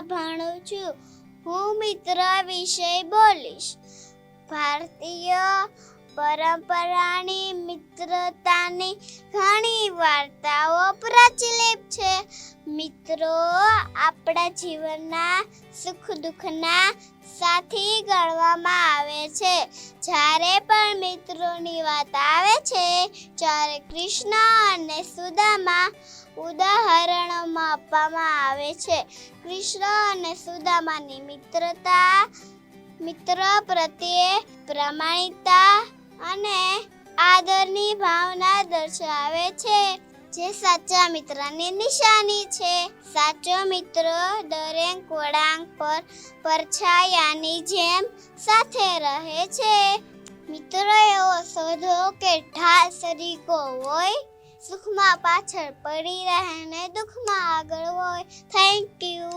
ભણું છું. હું મિત્ર વિશે બોલીશ. ભારતીય પરંપરાની મિત્રતાની ઘણી વાર્તાઓ પ્રચલિત છે. મિત્રો આપણા જીવનના સુખ દુઃખના સાથી ગણવામાં આવે છે. જ્યારે પણ મિત્રોની વાત આવે છે ત્યારે કૃષ્ણ અને સુદામા ઉદાહરણોમાં આપવામાં આવે છે. કૃષ્ણ અને સુદામાની મિત્રતા મિત્ર પ્રત્યે પ્રામાણિકતા અને આદરની ભાવના દર્શાવે છે, જે સાચા મિત્રની નિશાની છે. સાચો મિત્ર દરેક વળાંક પર પરછાયાની જેમ સાથે રહે છે. મિત્રો એવો શોધો કે ઢાલ સરીકો હોય, સુખમાં પાછળ પડી રહે ને દુઃખમાં આગળ હોય. Thank you.